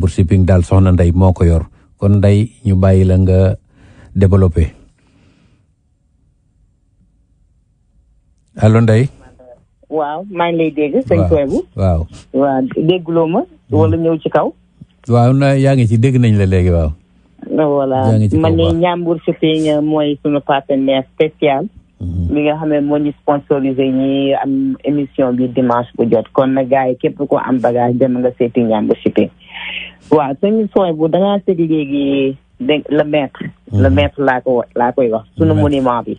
Njàmbur shipping daal soxna Ndeye moo ko yor kon Ndeye ñu bàyyi la nga développé allo Ndeye. waaw maa ngi lay dégg. sëñ Soyebu. waaw dégguloo ma. wala ñëw ci kaw. waaw yaa ngi ci dégg nañ la léegi waaw. voilà man ni Njàmbur shipping mooy sunu partenaire spécial. mi nga xam ne moo ñu sponsorisé ñi am émission bi dimanche bu jot kon na gars yi képp ko am bagage dem nga seeti Njàmbur shipping. waaw sëñ Soyebu da ngaa tëgg léegi le maître. le maître laa koy wax sunu monument bi.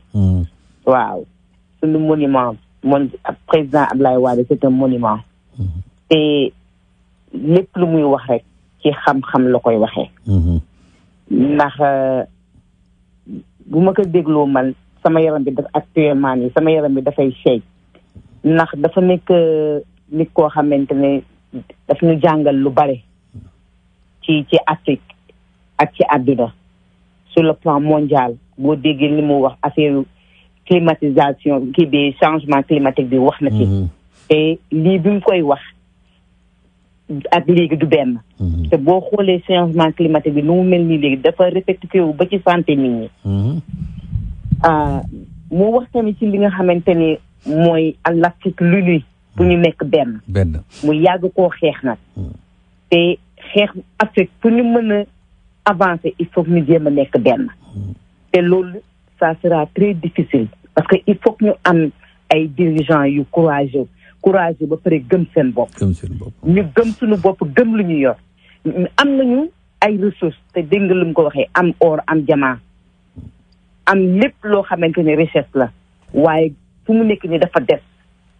waaw sunu monument mon président Abdoulaye Wade c'est un monument. te lépp lu muy wax rek ci xam-xam la koy waxee. ndax bu ma ko dégloo man sama yaram bi daf actuellement nii sama yaram bi dafay shake ndax dafa nekk nit koo xamante ne daf ñu jàngal lu bare ci Afrique ak ci àdduna sur le plan mondial boo déggee li mu wax affaire climatisation kii bi changement climatique bi wax na ci te lii bi mu koy wax ak léegi du benn te boo xoolee changement climatique bi nu mu mel nii léegi dafa répercuté wu ba ci santé nit ñi mu wax tamit ci li nga xamante ni mooy l'Afrique l'UNI bu ñu nekk benn mu yàgg koo xeex nag te xeex Afrique pour ñu mën a avancer il faut que ñu jéem a nekk benn te loolu ça sera très difficile parce que il faut que ñu am ay dirigeants yu courageux ba pare gëm seen bopp ñu gëm suñu bopp gëm lu ñu yor am nañu ay ressources te dégg nga lu mu ko waxee am or am diamant am lépp loo xamante ne richesse la waaye fu mu nekk ni dafa des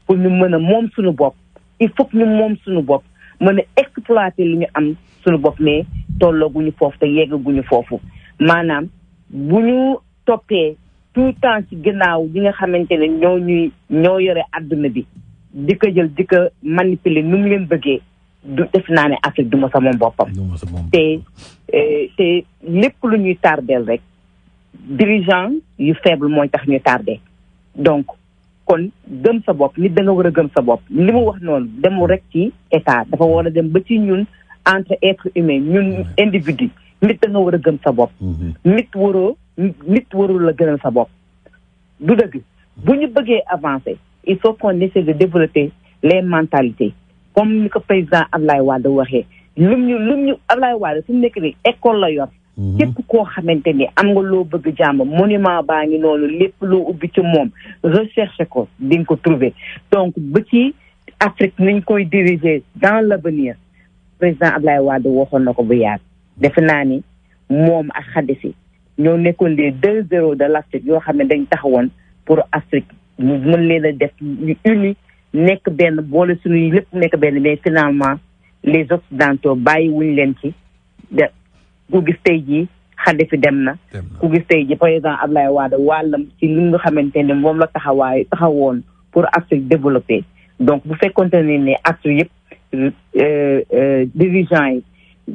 pour ñu mën a moom suñu bopp il faut que ñu moom suñu bopp mën a exploiter li ñu am suñu bopp mais tollooguñu foofu te yeggaguñu foofu maanaam bu ñu toppee tout le temps ci gannaaw ñi nga xamante ne ñoo yore àdduna bi di ko jël di ko manipuler nu mu leen bëggee du def naa ne Afrique du ma sa moom boppam te lépp lu ñuy tardeel rek dirigeant yu faible mooy tax ñu tardé donc kon gëm sa bopp nit da nga war a gëm sa bopp li mu wax noonu demul rek ci état dafa war a dem ba ci ñun entre être humain ñun individu nit da nga war a gëm sa bopp nit warul la gënal sa bopp du dëgg bu ñu bëggee avancer il faut qu'on essaie de développer les mentalités comme ni ko président Abdoulaye Wade waxee lum ñu Abdoulaye Wade fu mu nekk nii école la yor képp koo xamante ni am nga loo bëgg jàmm monument baa ngi noonu lépp loo ubbi ci moom recherche ko di nga ko trouver donc ba ci Afrique niñ koy diriger dans l'avenir président Abdoulaye Wade waxoon na ko bu yàgg defe naa ni moom ak Kadhafi ñoo nekkoon les 2 héros de l'Afrique yoo xam ne dañ taxawoon pour Afrique ñu mën leen a def ñu uni nekk benn boole suñuy lépp nekk benn mais finalement les occidentaux bàyyi wuñ leen ci de ku gis tey jii Kadhafi dem na ku gis tey jii président Abdoulaye Wade wàllam ci li nga xamante ne moom la taxawoon pour Afrique développer donc bu fekkoonte ne Afrique yëpp dirigeants yi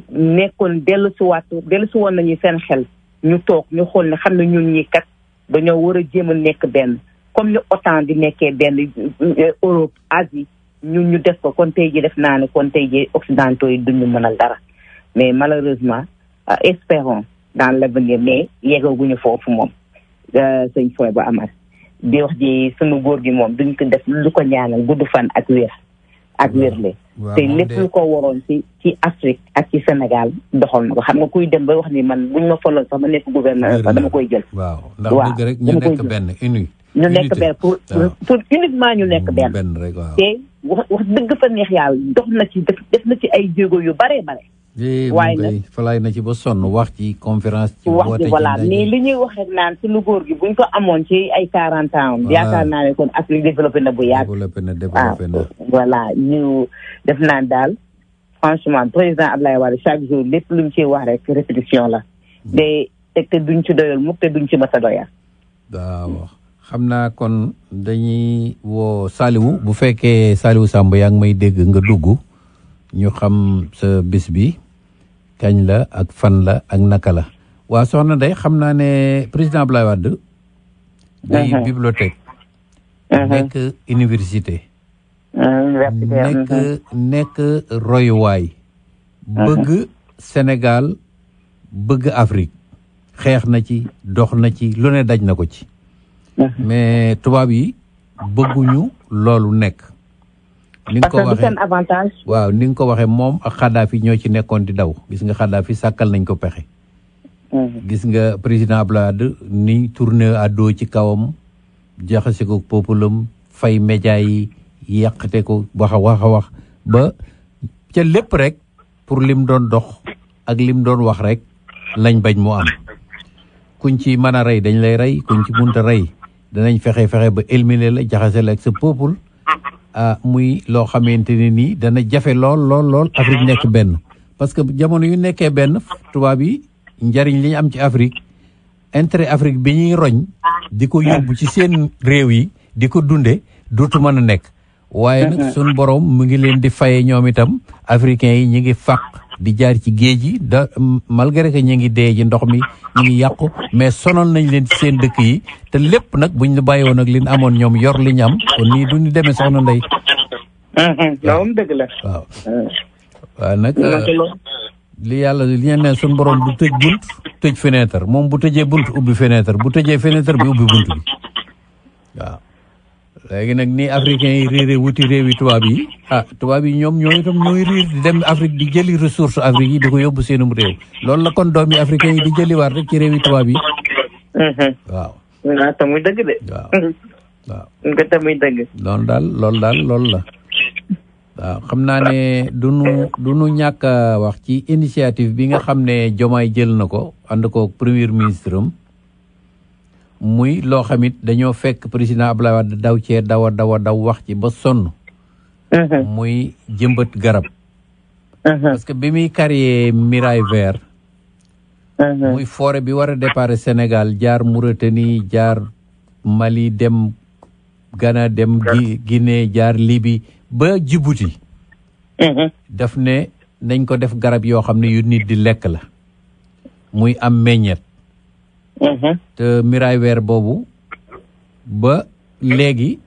nekkoon dellu si woon nañu seen xel ñu toog ñu xool ne xam ne ñun ñi kat dañoo war a jéem a nekk benn comme ni OTAN di nekkee benn Europe Asie ñun ñu def ko kon tey ji def naa ne kon tey ji occidentaux yi duñu mënal dara mais malheureusement espérons dans l'avenir mais yeggaguñu foofu moom sëñ Foy ba amal di wax ji sunu góor gi moom duñ ko def lu ko ñaanal gudd fan ak wérle te lépp lu ko waroon ci Afrique ak ci Sénégal doxal na ko xam nga kuy dem ba wax ni man buñ ma foloon sax ma nekk gouverneur sax dama koy jël ndax dëgg rek ñu nekk benn ñu nekk benn pour uniquement ñu nekk benn rek waaw te wax dëgg fa neex yàlla dox na ci def na ci ay jéego yu bare waaye nag falaay na ci ba sonn wax ci conférence ci wax ci voilà mais li ñuy wax rek naan suñu góor gi buñ ko amoon ci ay 40 ans yaakaar naa ne kon Afrique développé na bu yàgg voilà ñu def naan daal franchement président Abdoulaye Wade chaque jour lépp lu mu ciy wax rek répétition la te duñ ci doyal mukk te duñ ci mës a doyal waaw xam naa kon dañuy woo Saliou bu fekkee Saliou Samb yaa ngi may dégg nga dugg ñu xam sa bis bi kañ la ak fan la ak naka la waa soxna Ndeye xam naa ne président Abdoulaye Wade day bibliothèque nekk université nekk royuwaay bëgg Sénégal bëgg Afrique xeex na ci dox na ci lu ne daj na ko ci mais tubaab yi bëgguñu loolu nekk ni nga ko waxee seen avantage. waaw ni nga ko waxee moom ak Kadhafi ñoo ci nekkoon di daw gis nga Kadhafi sàkkal nañ ko pexe gis nga président Abdoulaye Wade ni tourné à dos ci kawam jaxase ko populam fay média yi yàqate ko wax a wax ba ca lépp rek pour lim doon dox ak lim doon wax rek lañ bañ mu am kuñ ci mën a rey dañ lay rey kuñ ci munta rey danañ fexe ba éliminer la jaxase la ak sa peuple muy loo xamante ne nii dana jafe lool Afrique nekk benn parce que jamono yu nekkee benn tubaab yi njariñ li ñu am ci Afrique intérêt Afrique bi ñuy roñ di ko yóbbu ci seen réew yi di ko dunde dootu mën a nekk waaye nag suñ borom mu ngi leen di faye ñoom itam africains yi ñi ngi fàq di jaar ci géej yi da malgré que ñu ngi dee ci ndox mi ñu ngi yàqu mais sonal nañ leen ci seen dëkk yi te lépp nag buñ la bàyyi woon ak li ñu amoon ñoom yor li ñu am kon nii du ñu demee soxna Ndeye. loolu dëgg la. waaw waaw nag li yàlla li ñu ne suñ borom du tëj bunt tëj fenêtre moom bu tëjee bunt ubbi fenêtre bu tëjee fenêtre bi ubbi bunt bi waaw. léegi nag nii africains yi réeré wuti réewi tubaab yi tubaab yi ñoom ñoo itam ñooy riir di dem Afrique di jëli ressource Afrique yi di ko yóbbu seenum réew loolu la kon doom yi africains yi di jëliwaat rek ci réewi tubaab yi waaw waaw te muy dëgg de waaw nga te muy dëgg loolu la waaw xam naa ne du nu ñàkk a wax ci initiative bi nga xam ne Diomaye jël na ko ànd ko premier ministre am muy loo xamit dañoo fekk président Abdoulaye Wade daw cee daw wax ci ba sonn muy jëmbat garab parce que bi muy créer Mirail Vert muy forêt bi war a départ Sénégal jaar Mauritanie jaar Mali dem Ghana dem Guinée jaar Libye ba Djibouti daf ne nañ ko def garab yoo xam ne yu nit di lekk la muy am meññeet te Mirail Vert boobu ba léegi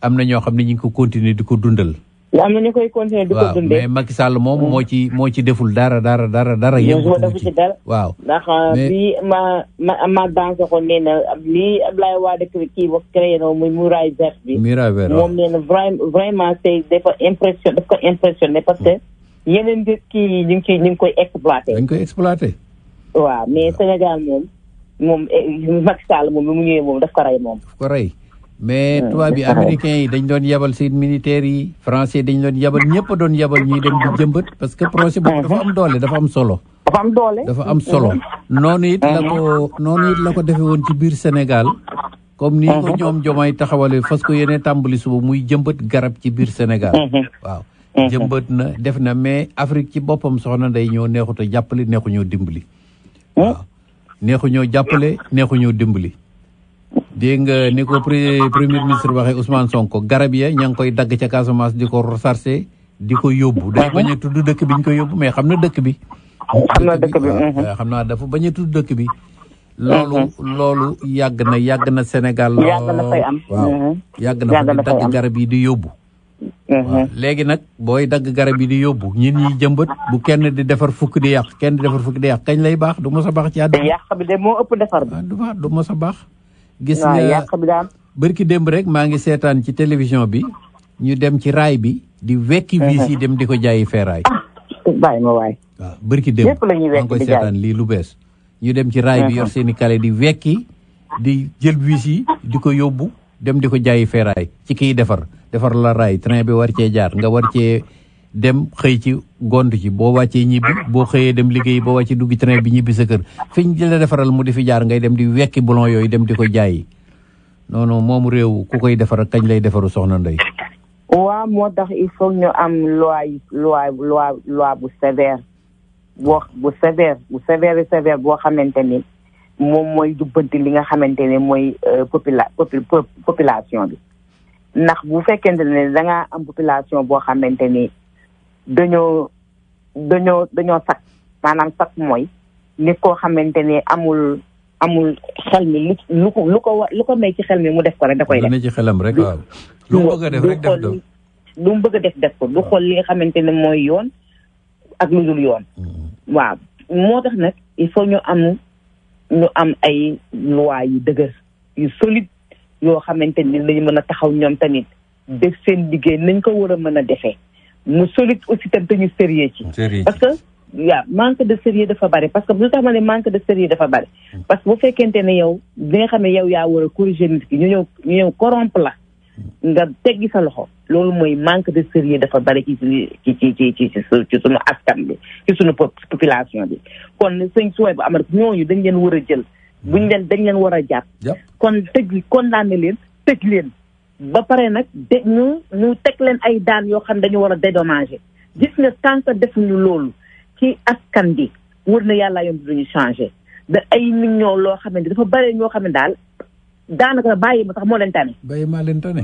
am na ñoo xam ne ñu ngi ko continuer di ko dundal. am na ñu koy continuer di ko dundee mais Macky Sall moom moo ci deful dara. yëngu ci waaw. ndax bi ma danse ko nee na lii Abdoulaye Wade kii ba créé na muy Mirail Vert bi. Mirail Vert moom nee na vraiment c'est daf ko impressionné parce que yeneen kii yi ñu ngi koy exploité. dañ koy exploité. waaw mais Sénégal moom Macky Sall moom bi mu ñëwee moom daf ko rey moom. daf ko rey mais tubaab bi américains yi dañ doon yabal seen militaires yi français dañ doon yabal ñëpp doon yabal ñuy dem di jëmbat parce que projet boobu dafa am doole dafa am solo. dafa am solo noonu it la ko defee woon ci biir Sénégal comme ni ko ñoom Diomaye taxawale fas ko yéene tàmbali suba muy jëmbat garab ci biir Sénégal. waaw jëmbat na def na mais Afrique ci boppam soxna Ndeye ñoo neexut a jàppale neexu ñoo dimbali. waaw neexu ñoo jàppale neexu ñoo dimbali. dégg nga ni ko premier ministre waxee Ousmane Sonko garab ya ña ngi koy dagg ca Casamance di ko sarse di ko yóbbu. day bañ a tudd dëkk bi ñu koy yóbbu mais xam na dëkk bi. xam naa dafa bañ a tudd dëkk bi. loolu yàgg na Sénégal. yàgg na fay am waaw yàgg na fa di dagg garab yi di yóbbu. waaw léegi nag booy dagg garab yi di yóbbu ñun ñi jëmbat bu kenn di defar fukk di yàq kañ lay baax du mos a baax ci àdduna. yàq bi de moo ëpp defar bi. du mos a baax. gis nga bërki démb rek maa ngi seetaan ci télévision bi ñu dem ci raay bi di wekki wiis yi dem di ko jaayi feeraay. bàyyi ma waay. waaw bërki démb maa ngi koy seetaan lii lu bees. ñu dem ci raay bi yor seeni kale di wekki di jël wiis yi di ko yóbbu dem di ko jaayi feeraay ci kiy defar la raay train bi war cee jaar nga war cee dem xëy ci gont ci boo wàccee ñibbi boo xëyee dem liggéey boo wàccee duggi train bi ñibbi sa kër fiñ la defaral mu di fi jaar ngay dem di wekki boulon yooyu dem di ko jaayi non moomu réew ku koy defar kañ lay defaru soxna Ndeye. waaw moo tax il faut ñu am loi bu sévère bu sévère boo xamante ni moom mooy jubbanti li nga xamante ne mooy population bi ndax bu fekkente ne da ngaa am population boo xamante ni dañoo sakk maanaam sakk mooy nit koo xamante ne amul xel mi lu ko may ci xel mi mu def ko rek da koy def. ci xelam rek waaw. lu mu bëgg a def rek def lu mu bëgg a def ko du xool li nga xamante ne mooy yoon ak lu dul yoon. waaw moo tax nag il faut ñu am ay loi yu dëgër yu solide yoo xamante ni lañu mën a taxaw ñoom tamit def seen liggéey nañ ko war a mën a defee mu solide aussi tam te ñu sérieux ci. parce que waaw manque de sérieux dafa bari parce que lu tax ma ne manque de sérieux dafa bari. parce que bu fekkente ne yow bi nga xam ne yow yaa war a corriger nit ki ñu ñëw corrompre la nga teggi sa loxo loolu mooy manque de sérieux dafa bari ci suñu askan bi ci suñu population bi kon sëñ suway bu amal ñooñu dañ leen war a jël dañ leen war a jàpp kon condamné leen tëj leen ba pare nag ñu teg leen ay daan yoo xam dañu war a dédommager gis nga tant que defuñu loolu ci askan bi wër na yàlla yoon duñu changé da ay nit ñoo loo xamante dafa bari ñoo xam ne daal daanaka bàyyi ma sax moo leen tane. bàyyi maa leen tane.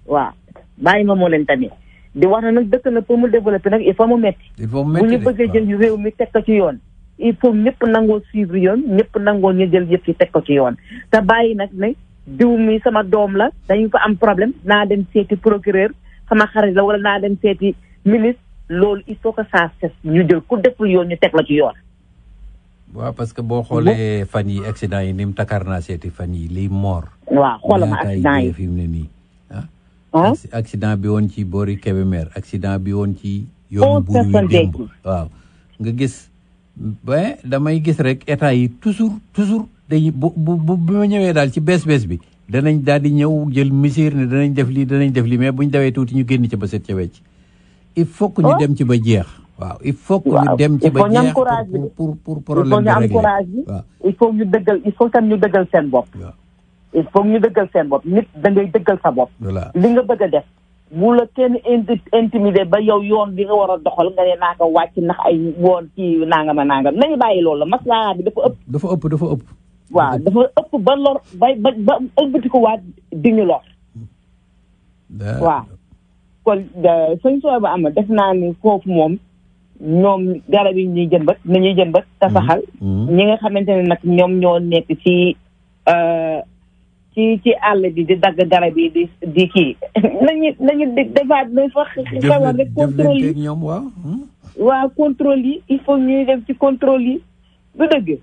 waaw bàyyi ma moo leen tane di wax na nag dëkk na pour mu développer nag il faut mu metti. bu ñu bëggee jël réew mi teg ko ci yoon. il faut ñëpp nangoo suivre yoon ñëpp nangoo ñu jël yëpp yi teg ko ci yoon te bàyyi nag ne diw mi sama doom la dañu fa am problème naa dem seeti procureur sama xarit la wala naa dem seeti ministre loolu il faut que ça cesse ñu jël ku deful yoon ñu teg la ci yoon. waaw parce que boo xoolee fan yi accident yi ni mu takar naa seeti fan yi liy moor. waaw xoolama accident yi fi mu ne nii accident bi woon ci boori Kébémer accident bi woon ci yoonu buur wi démb waaw nga gis ba damay gis rek état yi toujours dañuy bu ma ñëwee daal ci bees bi danañ daal di ñëw jël mesure ne danañ def lii mais buñ dawee tuuti ñu génn ci ba set ca wecc il faut que ñu dem ci ba jeex. waaw il faut que ñu dem ci ba jeex pour problème bi régler waaw il faut ñu dëggal il faut tam ñu dëggal seen bopp. il faut ñu dëggal seen bopp nit da ngay dëggal sa bopp. li nga bëgg a def bu la kenn intimider ba yow yoon bi nga war a doxal nga ne naa ko wàcc ndax ay woon ci nangam nañu bàyyi loolu la maslaa bi dafa ëpp. dafa ëpp. waaw dafa ëpp ba lor ba ëlbati ko waat di ñu lor. waaw kon suñ sooy ba am def naa ni foofu moom. ñoom garab yi ñuy jëmbat nañuy jëmbat te saxal ñi nga xamante ne nag ñoom ñoo nekk ci àll bi di dagg garab yi di kii nañu defaat na fa xewal rek contrôle yi ñoom waaw contrôle yi il faut ñuy dem ci contrôle yi du dëgg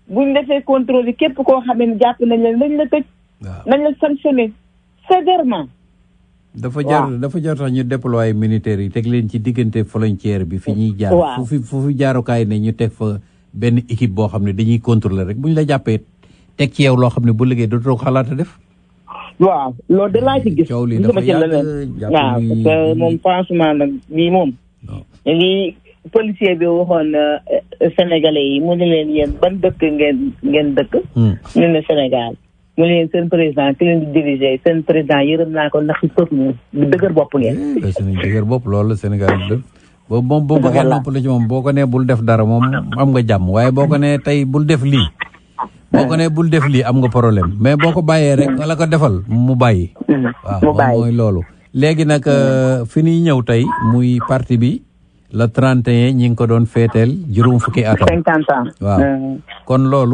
buñ defee contrôle yi képp koo xam ne jàpp nañ la tëj nañ la sanctionné sévèrement dafa jar tax ñu déployer militaires yi teg leen ci diggante frontière bi fi ñuy jaar fu fi jaarukaay ne ñu teg fa benn équipe boo xam ne dañuy contrôler rek bu ñu la jàppee teg ci yow loo xam ne bu liggéey dootoo ko xalaata def waaw loolu de laa ci gis coow li dafa yàgg waaw parce que moom franchement nag bii moom lii policier bi waxoon sénégalais yi mu ne leen yéen ban dëkk ngeen dëkk ñu ne Sénégal mu leen seen président ki leen di diriger seen président yërëm naa ko ndax peuple bu dëgër bopp ngeen. dëgër bopp loolu la Sénégal def moom boo bëggee noppale ci moom boo ko nee bul def dara moom am nga jàmm waaye boo ko nee tey bul def lii am nga problème mais boo ko bàyyee rek nga la ko defal mu bàyyi. waaw mooy loolu. léegi nag fi ñuy ñëw tey muy parti bi le 31 ñi ngi ko doon feeteel juróom fukki atam. 50 ans. waaw kon loolu.